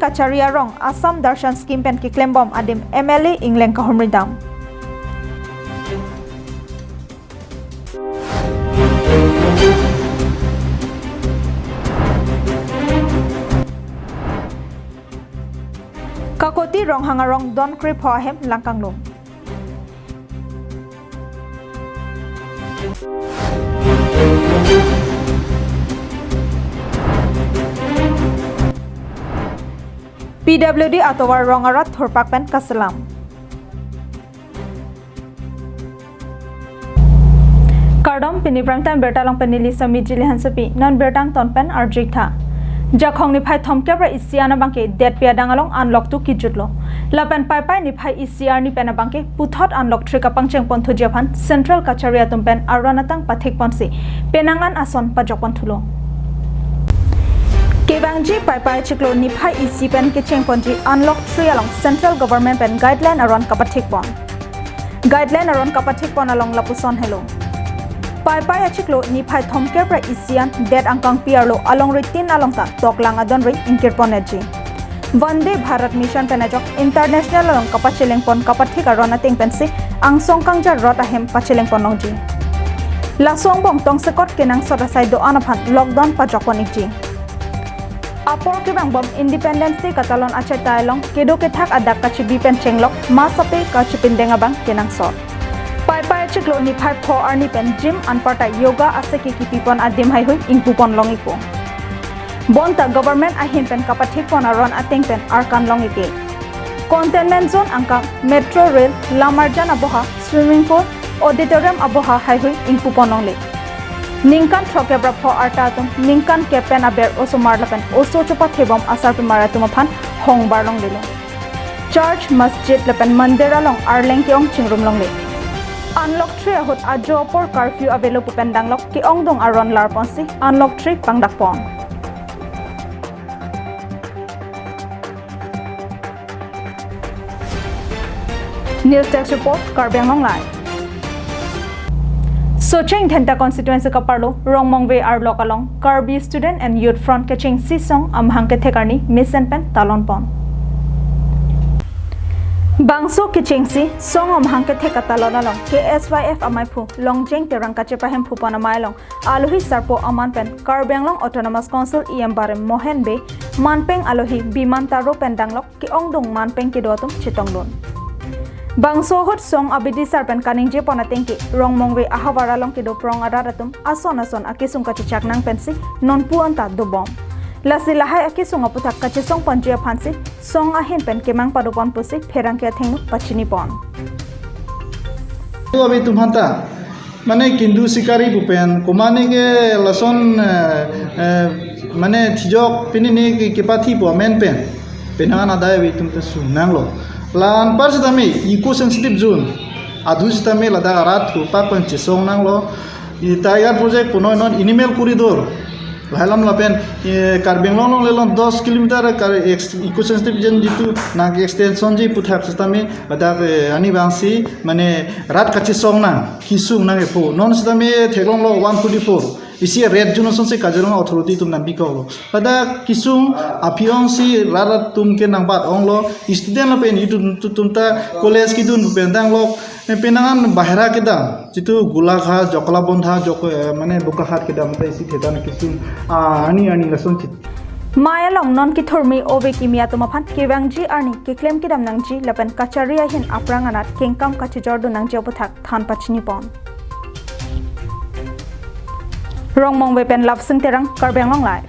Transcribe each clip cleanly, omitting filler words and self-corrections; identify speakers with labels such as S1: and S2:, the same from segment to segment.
S1: kacharia rong Assam Darshan scheme pen ki claim bom adim MLA Ingleng kahomri dam. Kakoti rong hangarong don krip hoahem langkanglong. PWD atowar rongarat thorpakpen kasalam. Kardom piniprang tan bertalong penili sami jili hansapi non bertang tonpen arjikta. Jakhong ni phai thomkebra isiana bangke det pia dangalong unlock tu kijutlo. Lapen pai pai ni phai isiar ni pena bangke puthot unlock trika pangcheng pon thujiaphan central kacharia tumpen aranatang pathik ponsi penangan ason pajokpon thulo. Kebangji pai pai chiklo ni phai isi pen kicheng ponji unlock 3 along central government pen guideline aron kapathik pon. Guideline aron kapathik pon along lapuson hello. Pai pai achiklo ni phai thomkebra isian det angkang piarlo along ritin along ta toklang adon ri inkirponeji. Vande Bharat Mission penajok international along kapachileng pon kapathik arona ting pensi ang songkangja rot ahem pachileng ponongji. Lasong bong tongsekot kenang sotasai do anaphan lockdown pajokponikji. Apor kibang bom independence day katalon acheta along kedo kethak adak kachibi pen chenglok masape kachipindenga bang kenang sot. Pai pai chiklo ni phai pho arni pen gym anparta yoga aseki ki pipon adim hai hui ingpupon longipo. Bonta government ahin pen kapathik pon aron ateng pen arkan longike. Containment zone angka metro rail lamarjan aboha swimming pool auditorium aboha hai hui ingpupon longle. Ningkan thokebra pho arta tum ningkan kepen aber osomar lapen oso chopa thebom asar pe maratum phan hong barlong lilo. Church masjid lapen mandira long arleng kyong chingrum longle. Unlock 3 ahot ajo por curfew avelo pupendang lok ki ongdong aron lar ponsi unlock 3 pangdak pon. News Desk report Karbeng Long Live. Socheng Thenta constituency kaparlo Rongmongwe arlok along Karbi student and youth front kaching sisong amhang ke thekarni mission pen talon pon. Bangso kichingsi song amhang ke thekatalon along KSYF amaipu longjeng terang kachepahem phupana mailong alohi sarpo aman pen Karbenglong Autonomous Council barem mohen be manpeng alohi bimantaro pendanglok ki ongdong manpeng kidotum chitonglon. Bangso hot song abidi sarpen kaningje ponatengki Rongmongwe ahawara long kido prong araratum ason akisung kachichak nang pensi non puanta dobom. Lasi lahai akisung aputak kachisong ponjia phansi song ahin pen kemang padopon pusi pherang ke thengnu pachini pon.
S2: तो अभी तुम्हारा माने किंदु शिकारी बुपेन कुमाने के लसन माने थिजोक पिनी ने के पाथी पो मेन पेन पेना ना दाय भी तुम तो सुनांग लो लान पर सतमे इको सेंसिटिव जोन आधु सतमे लदा रात को पापन चिसोंग नांग लो ये टाइगर प्रोजेक्ट पुनो non animal corridor Halam lapen Karbenglong lelon 10 kilometer kar eco sensitive jen jitu nag extension ji puthak sistami badak ani bangsi mane rat kachi songna kisung nang epo non sistami theglong lo 144 isi red zone son se kajurong authority tum nambi ko badak kisung apiong si rarat tum ke nang bat ong lo student lapen itu tumta college kidun pendang lo penangan bahara kedam jitu gulagha jokla bondha jok mane bukakhat kedam ta isi thetan kisung ani lason chit
S1: Maya long non ki thormi obe kimia to maphan kewangji ani ki claim ki dam nangji lapan kacharia hin aprang anat kengkam kachijor do nangji oputhak than pachini pon Rongmong wepen love sing terang Karbeng Long Live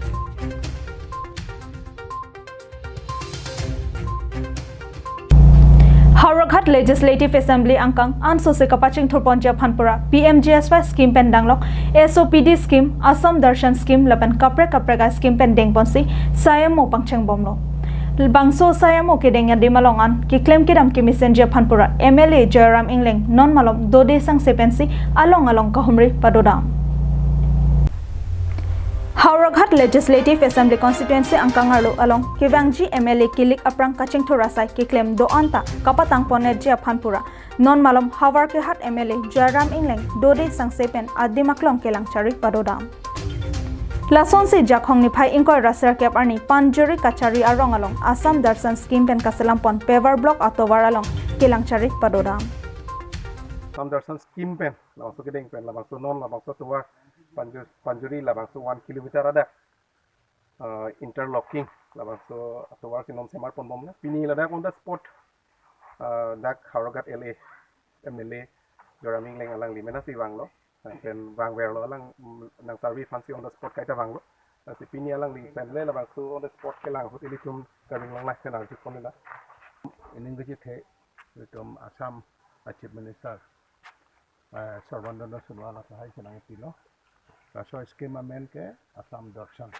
S1: Harakhat Legislative Assembly angkang ansose kapaching thurponja phanpura PMGSY scheme pendanglok SOPD scheme Assam Darshan scheme lapan kapre ga scheme pendeng ponsi sayamo pangcheng bomlo bangso sayamo kedengya demalongan ki claim kidam ki messenger phanpura MLA Jairam Ingleng non malom dode sang sepensi along kahumri padodam Harakhat Legislative Assembly constituency angkangarlo along Kibangji MLA kilik aprang kaching thorasai ki claim do anta kapatang ponetja phanpura non malom hawar ke hat MLA Jairam Ingleng dode sang sepen adimaklong kelang charik padodam Lason si jakhong ni phai ingkoi rasar kep arni Panjuri Kachari arong along Assam Darshan Scheme pen kaselampon paver block atowar along Kilangchari Padodam.
S3: Assam Darshan Scheme pen labang so kedeng pen labang so non labang so tuwar Panjuri labang so 1 kilometer ada interlocking labang so tuwar sinom semar pondom na pini ladak on the spot dak Harogat LA MLA Joraming leng alang limena si wang lo pen wang wer lo alang nang sarvi fancy on the spot kaita wang lo si pini alang li pen le labang so on the spot kelang hot ilitum karing lang lai kenal jik ponila ining gejit he itum Assam Chief Minister Sarvandana Sunwala Sahai Senang Pilo Raso Scheme Amen ke Assam Darshan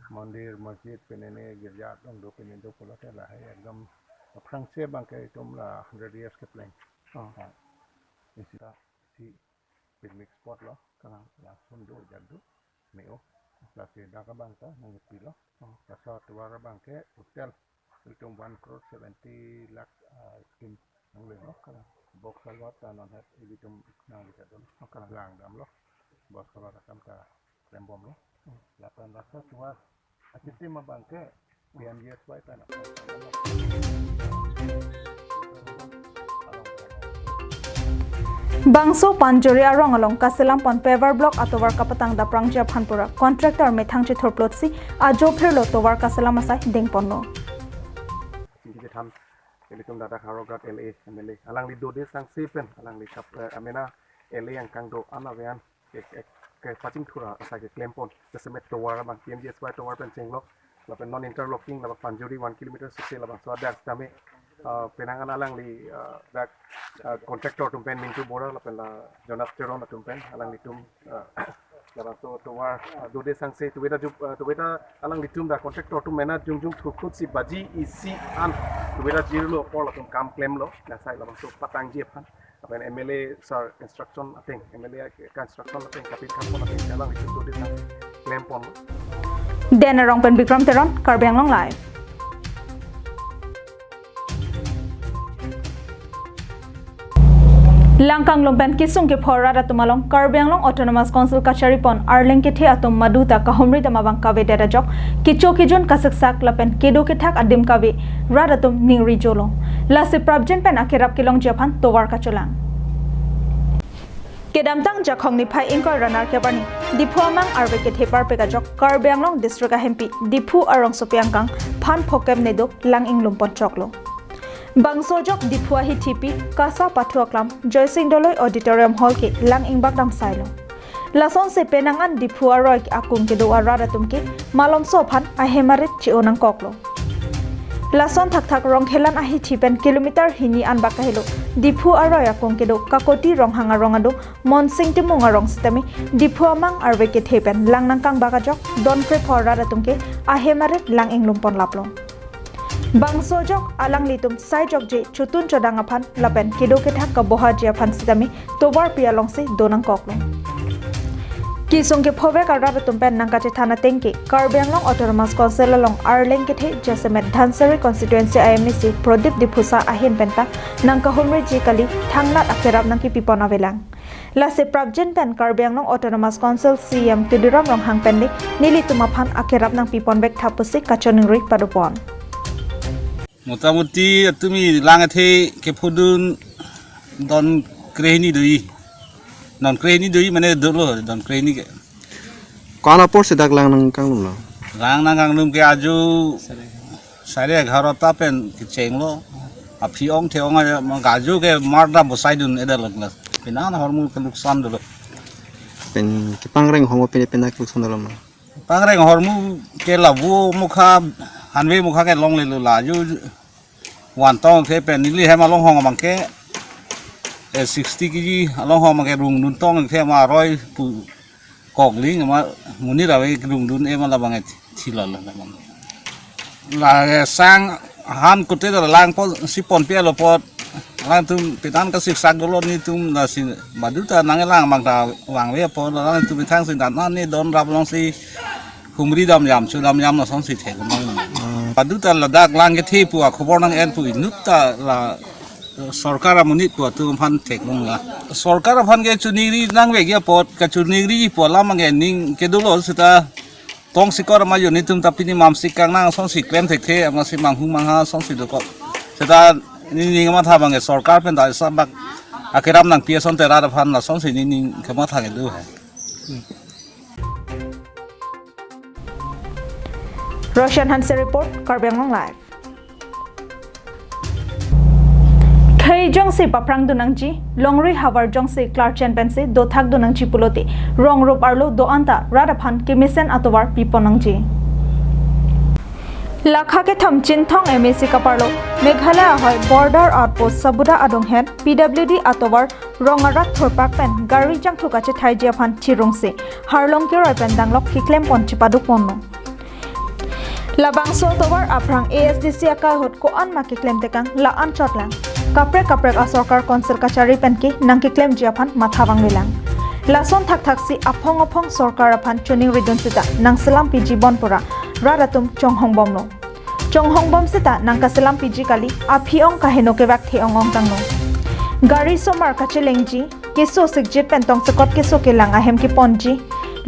S3: Mandir Masjid penene girja dong do penendo polote lah hai ekdam Frangse bangke itum la 100 years ke plan isita si picnic spot lo kanang la sundo jadu meo la se daga bangka nang pilo raso tuwara bangke hotel itum 1 crore 70 lakh scheme nang le lo kanang box salwat tanon het ibitum nang bisa dol lang dam lo box salwat akam ka rembom lo lapan rasa tuwa akiti mabangke PMGS by tanah
S1: Bangso Panjuri arong along kaselampon paver block atowar kapatang da prangja phanpura contractor methangchi thorplotsi ajo phirlo towar kaselam asai dengponno
S3: Hindi tham Elitum data Harogat LA MLA alang li dode sang sepen alang li kap amena LA yang kangdo anavean ke pacing thura asai ke klempon kesemet towar bang PMGS by towar pen chenglok lapen non interlocking labak Panjuri 1 kilometer sisi labak swadak kami penangan alang li dak contractor tumpen mintu bora lapen la Jonas Teron tumpen alang li tum labak so towar dode sang se tuweda alang li tum da contractor tum mena jungjung thukut si baji isi an tuweda jirlo por lapen kam claim lo na sai labak so patang je phan lapen MLA sir instruction ating MLA construction ating kapit kampon ating alang li tum dode sang claim pon
S1: Den arong pen Bikram Teron Karbi Anglong live. Langkang lompen kisung ke phora da tumalong Karbi Anglong Autonomous Council Kachari pon arleng ke the atum maduta kahumri da mabang kave data jok kicho kijun kasaksak lapen kedo ke thak adim kave radatum ningri jolo la se prabjen pen akerap kilong japan towar kacholang Kedamtang jakhong ni phai ingkoi ranar kebani Dipu amang arbe ke thepar peka jok Karbi Anglong district hempi Dipu arong sopiangkang phan phokem nedok lang inglum pon choklo Bangso jok Dipu ahi thipi kasa pathuaklam Joysing Doloi auditorium hall ke lang ingbak dam sailo Lason se penangan Dipu aroi akung ke do arada tumke malom so phan ahemarit chionang koklo Lason thak rong helan ahi thipen kilometer hini an bakahilo Dipu aroi akong kedo kakoti rong hanga rong ado monsing timung arong sistemi Dipu amang arbe ke thepen lang nangkang bakajok don pre phora tumke ahemarit lang inglumpon laplong Bangso jok alang litum sai jok je chutun chodang aphan lapen kedo ke thak ka boha je aphan sistemi tobar pialong se donang koklong Kisung ke phove ka raba tumpen nangkache thana tengke Karbi Anglong Autonomous Council along arleng ke the Jasemet Dhansari constituency IMC Prodip Dipusa ahin penta nangka humri ji kali thanglat akerap nangki pipona velang Lase prabjen pen Karbi Anglong Autonomous Council CM Tidiram rong hang pende nili tumaphan akerap nang pipon bek thapusik kachoningri padupon
S4: Motamuti tumi langathe ke phudun don krehni dui non krehni dui mane dolo don krehni ke
S5: Kala por se dak lang nang kanglum lo.
S4: lang nang kanglum ke aju sare ghar ta pen ke chenglo a phiong theong ma gaju ke marda bosai dun eda lagla pinan hormu ke nuksan dolo
S5: Pen kipangreng hongo pen nak luksan lo ma.
S4: pangreng hormu ke labu mukha hanwe mukha ke long le la ju wan tong the pen nili he ma long hong bangke 60 kg along ho ma ke rung dun tong the ma roi pu kok ling ma muni ra we rung dun e ma la bang thila la bang la sang han ku te la lang po si pon pe lo po lang tum pitan ka sik sak do lo ni tum la si maduta nang lang mang ta wang we po la tum thang sin dan ni don rap long si humri dam yam chu dam yam la song si the ma maduta la dak lang ke thi pu a khobor nang en pu nupta la सरकार मुनि पो तु फान टेक लंगा सरकार फान के चुनिरी नांग वेगिया पॉट का चुनिरी पोला मंगे निंग के दुलो सिता tong sikor ma yoni tum tapi ni mam sikang nang song siklem thek the ama si manghung mangha song si doko seta ni ma tha bange sarkar pen da sabak akiram nang pia son tera da phan na song si ni khama tha ge du hai
S1: Roshan Hanse report Karbi Anglong live Khei jongsi paprang dunangji longri havar jongsi Clark Championship do thak dunangji pulote rong rup arlo do anta radaphan kimisen atovar piponangji lakha ke tham chinthong MSC kaparlo Meghalaya hoy border outpost sabuda adong head PWD atovar rongarat thorpak pen gari jang thukache thaijia phan chirungse harlong ke roi pen danglok kiklem ponchi paduk ponno Labangso tovar aprang ASDC akai hot ko an ma kiklem tekang la an chotlang kaprek a sarkar council kachari penki nangki claim jiaphan mathawang nilang lason thak si aphong sarkar aphan chuning ridon sita nang salam PG bonpura raratum chonghong bom sita nang kasalam PG kali aphiong kaheno ke bak theong ong tangno gari somar kachelengji keso sikje pentong sakot keso kelang ahem ki ponji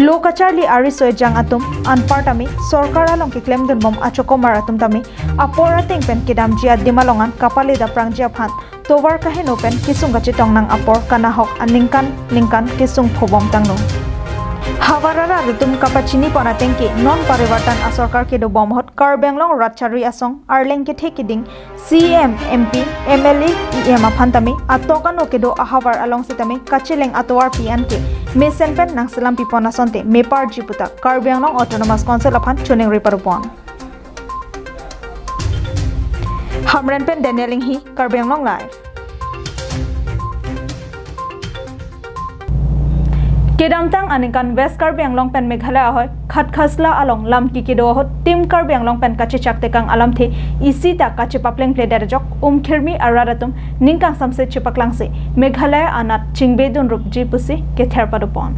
S1: lokacharli ari soejang atum anpartami sarkar along ki claim dun bom achoko maratum tami apora teng pen kidam ji adimalongan kapale da prangja phan tovar kahen open kisung gachi tongnang apor kana hok aningkan kisung phobom tangno hawarara rutum kapachini pona tengki non parivartan a sarkar ke do bom hot Karbenglong ratchari asong arleng ke thekiding CM MP MLA EM aphantami atokano ke do ahawar along sitami kachileng atowar PNK mesen pen nang salam pipona sonte mepar jiputa Karbenglong autonomous council aphan chuning riparupon Hamran pen Danieling hi Karbenglong live Kedamtang anikan West Karbenglong pen Meghalaya hoy khatkhasla along lam ki kedo hot tim Karbenglong pen kache chakte kang alam the isi ta kache papleng pleder jok khirmi aradatum ningkang samse chipaklang se Meghalaya anat chingbedun rup jipusi ke therpadupon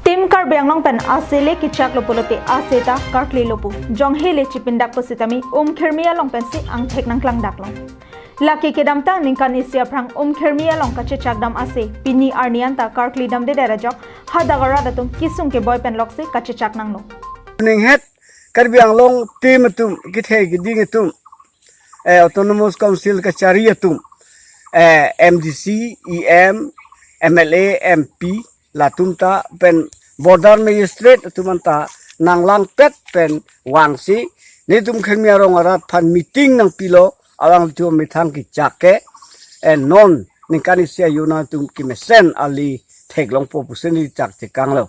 S1: Tim Karbenglong pen asele ki chaklo polote aseta kartli lopu jonghele chipindak positami khirmi along pen si ang thek nang klang daklong Laki kedamtang ningkan isia prang khirmi along kache chakdam ase pini arnianta karkli dam de derajok hadagara datum kisung ke boy pen lokse kache chaknang no
S6: ning het Karbenglong timatum githe gidingatum autonomous council ka chariatum MDC EM MLA MP latumta pen border magistrate tumanta nanglang pet pen wangsi nitum khirmi arong arat phan meeting nang pilo alang tu mithang ki chake non ningkan isia yuna tum ki mesen ali theklong popuseni chak tikang lo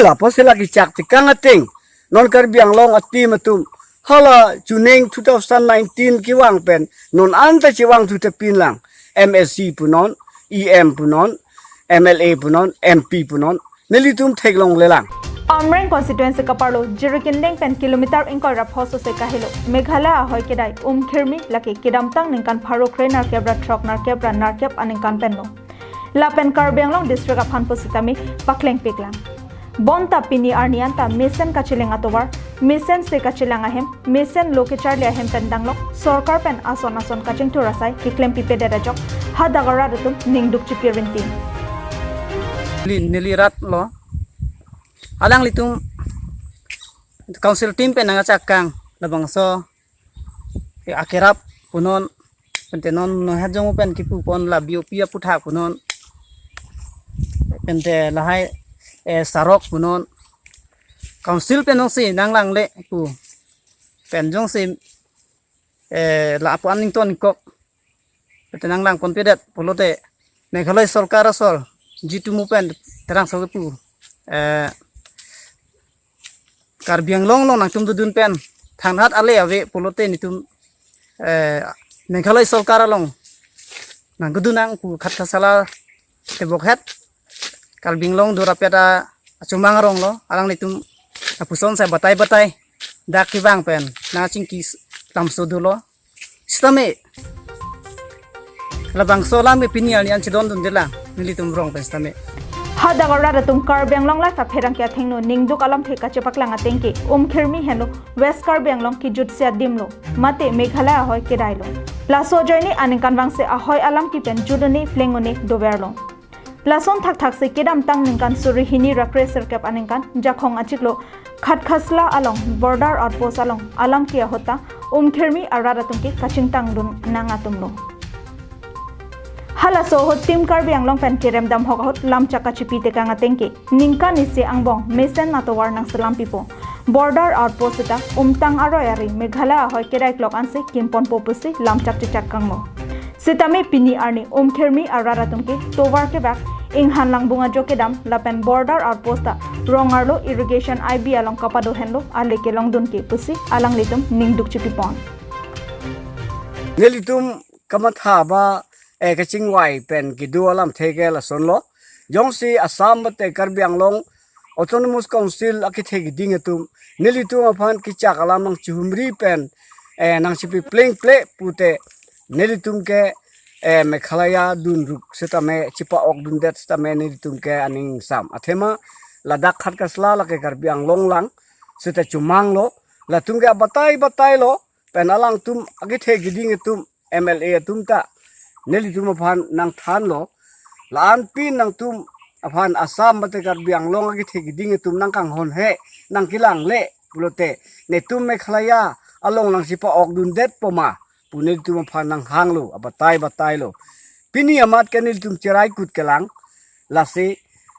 S6: la posela ki chak tikang ating non Karbenglong ati matum hala chuning 2019 ki wang pen non anta chi wang tu tepin lang MSC punon EM punon MLA punon MP punon nelitum theklong lelang
S1: Amrang constituency kaparlo jirikindeng pen kilometer ingkor raphoso se kahilo Meghalaya hoy kedai khirmi laki kedamtang ningkan pharo krenar kebra truck nar kebra narkep aningkan penno la pen Karbenglong district aphan positami pakleng piklang bonta pini arnianta mesen kachileng atovar mesen se kachilang ahem mesen lokecharli ahem pendanglok sarkar pen ason kaching thurasai kiklem pipe derajok hadagara rutum ningduk chipirinti
S7: nilirat lo alang litum council team pe nanga chakang labangso akirap punon pentenon no hajong pen kipu pon la biopia putha punon pente lahai sarok punon council pe nong si nanglang le pu penjong si la apan ning ton kok penang lang konpedet polote Meghalaya sarkar asol jitu mu pen terang so pu Karbenglong long nang tum dudun pen thanhat ale ave polote nitum Meghalaya sarkar long nang gudunang pu khatkasala tebok het Karbenglong durapeta chumang rong lo alang nitum apuson sa batay dak ki bang pen na chingki tamso dulo stame labang solam me pinial yan chidon dun dela nilitum rong pen stame
S1: Hadagara datum Karbianglong lai fa pherang kya thengno ningduk alam theka chepaklang atengki khirmi henlo West Karbianglong ki jutsia dimlo mate Meghalaya hoy kedailo laso joini aningkan wangse ahoy alam ki pen judoni flengoni doverlo lason thak se kedam tang ningkan surihini rakre serkap aningkan jakhong achiklo khatkhasla along border outpost along alam ki hota khirmi aradatum ki kachingtang dun nangatumlo hala so hot tim Karbianglong pen kerem dam hokahot lam chaka chipi te kanga tengke ningka nise angbong mesen natowar nang selam pipo border outpost ta tang aroyari Meghalaya hoy kedai klok anse kimpon popusi lam chak chak kangmo sitame pini arni khirmi araratum ke towar ke bak inghan lang bunga joke dam lapen border outpost ta rongarlo irrigation IB along kapado henlo ale ke long dun ke pusi alang litum ningduk chipi pon
S6: nelitum kamatha ba kaching wai pen gidu alam thege la sonlo jongsi Assam bate Karbianglong Autonomous Council akithe giding etum nelitum aphan kichak alam nang chumri pen nang chipi playing play pute nelitum ke Meghalaya dun ruk setame chipa ok dun det setame nelitum ke aning sam athema ladak khat kasla la ke Karbianglong lang seta chumang lo la tungge batai lo pen alang tum akithe giding etum MLA etum ta nelitum aphan nang than lo laan pin nang tum aphan Assam bate Karbianglong akithe giding etum nang kang hon he nang kilang le pulote netum Meghalaya along nang chipa ok dun det poma punel tum aphan nang hanglo batai lo pini amat ke nelitum cherai kut kelang lase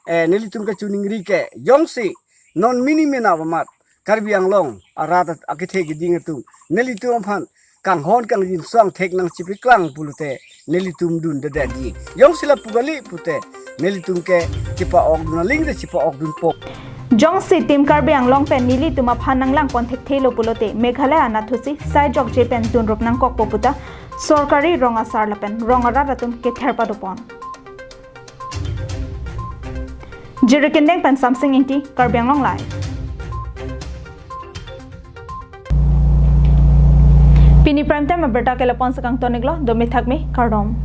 S6: nelitum ka chuning ri ke yongsi non mini mena amat Karbianglong arat akithe giding etum nelitum aphan kang hon kang jin swang thek nang chipi klang pulute nelitum dun de di yong sila pugali pute nelitum ke chipa ok dun ling de chipa ok dun pok
S1: jong si tim Karbianglong pen nili tuma phanang lang kon thek thelo pulote Meghalaya nathusi sai jok je pen tun rok nang kok poputa sorkari ronga sar la pen rongara ratum ke therpa dopon jirikendeng pen something inti Karbianglong live Pini prime time berita ke lapon sekang toniglo domi thakme kardom